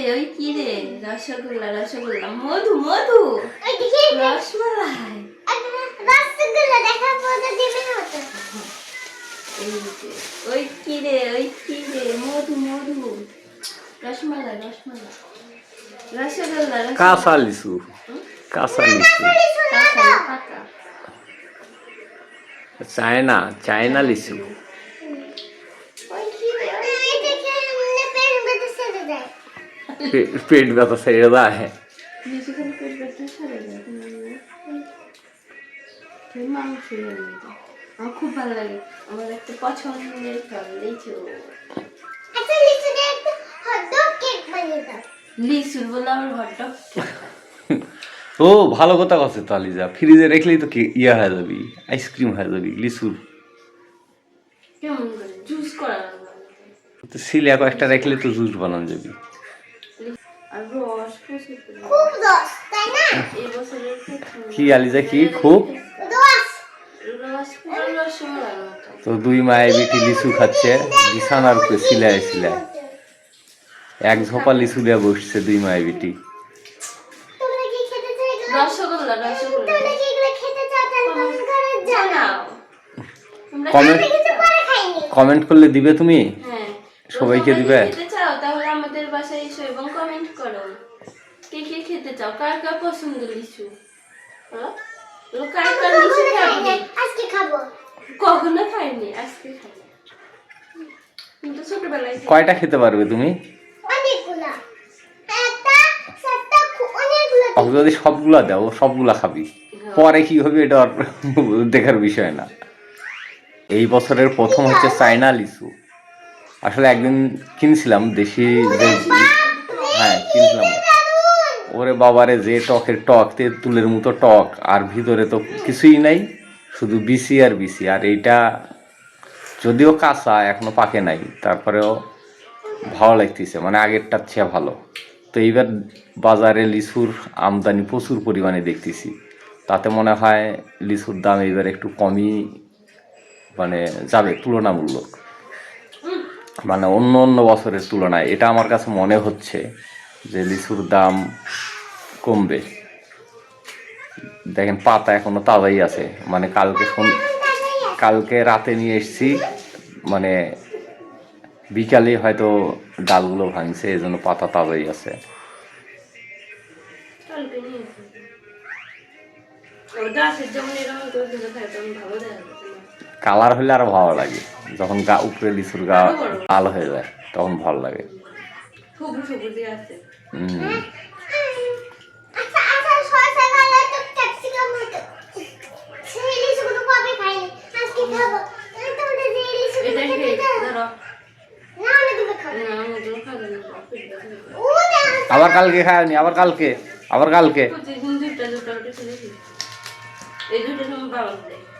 ওই কি রে রসগোল্লা রসগোল্লা মধু মধু রসমালাই রসগোল্লা দেখা পড়ে দিবে না তো এই যে ওই কি রে মধু মধু রসমালাই রসমালাই রসগোল্লা কাঁচা লিচু কাঁচা লিচু পাকা চায়না চায়না লিচু ওই কি রে এই দেখে মনে পেন বেঁধে ছেড়ে দেয় পেট ব্যথা ছেড়ে দেয় লিচু খেলে পেট ব্যথা সারে যায় তুই মাংস আমার খুব ভালো লাগে আমার একটা পছন্দের ফল লিচু আচ্ছা লিচু দিয়ে একটা হটডগ কেক বানিয়ে দাও লিচুর বলে আমার ঘরটা ও ভালো কথা আছে তাহলে যা ফ্রিজে রাখলেই তো ইয়া হয়ে যাবি আইসক্রিম হয়ে যাবি লিচুর কেমন করে জুস করা তো সিলে কয়েকটা রাখলে তো জুস বানানো যাবি আর রস প্রচুর খুব রস তাই না এই বছরের কি আলিজা কি খুব রস রস পুরো রসমালাই মতো তো দুই মায়ের বেটি লিচু খাচ্ছে বিছানার উপরে সিলায় সিলায় এক ঝোপা লিচু দিয়ে বসছে দুই মায়ের বেটি তোমরা কি খেতে চাও রসগোল্লা রসগোল্লা তোমরা কি এগুলো খেতে চাও তাহলে কমেন্ট করে জানাও তোমরা কমেন্ট কিছু পরে খাইনি কমেন্ট করলে দিবে তুমি হ্যাঁ সবাইকে দিবে? খেতে চাও তাহলে আমাদের বাসায় এসো এবং কমেন্ট করো কে কে খেতে চাও কার কার পছন্দ লিচু হ্যাঁ কার কার লিচু খাবে আজকে খাবো কখনো খাইনি আজকে খাবো কিন্তু ছোটবেলায় কয়টা খেতে পারবে তুমি অনেকগুলা একটা সাতটা অনেকগুলা ওকে যদি সবগুলা দাও ও সবগুলা খাবি পরে কি হবে এটা আর দেখার বিষয় না এই বছরের প্রথম হচ্ছে চায়না লিচু আসলে একদিন কিনছিলাম দেশি যে হ্যাঁ কিনছিলাম ওরে বাবারে যে টকের টক তেঁতুলের মতো টক আর ভিতরে তো কিছুই নাই শুধু বিসি আর বিসি আর এইটা যদিও কাঁচা এখনো পাকে নাই তারপরেও ভালো লাগতেছে মানে আগেরটার চেয়ে ভালো তো এইবার বাজারে লিচুর আমদানি প্রচুর পরিমাণে দেখতেছি তাতে মনে হয় লিচুর দাম এইবার একটু কমই মানে যাবে তুলনামূলক মানে অন্য অন্য বছরের তুলনায় এটা আমার কাছে মনে হচ্ছে যে লিচুর দাম কমবে দেখেন পাতা এখনো তাজাই আছে মানে কালকে রাতে নিয়ে এসেছি মানে বিকালে হয়তো ডালগুলো ভাঙছে এই জন্য পাতা তাজাই আছে কালকে নিয়ে গাছের যেমন এরকম করে দিলে খাই তখন ভালো দেখা যায় কালার হলে আরো ভালো লাগে যখন গা উপরে লিচুর গা লাল হয়ে যায় তখন ভালো লাগে সবুজ সবুজ দিয়ে আছে আচ্ছা আচ্ছা সরষে কালার তো ক্যাপসিকাম মতো সেই লিচুগুলো কবে খাইনি আজকে খাবো তোমরা যে লিচুগুলো এটা খেতে কি চাও ধরো না অনেকগুলো খাবো না আমাদের খাবে না ও না আবার কালকে খায়নি আবার কালকে প্রতিদিন দুটা দুটা করে খেলে এই দুটো সময় বাবা দেয়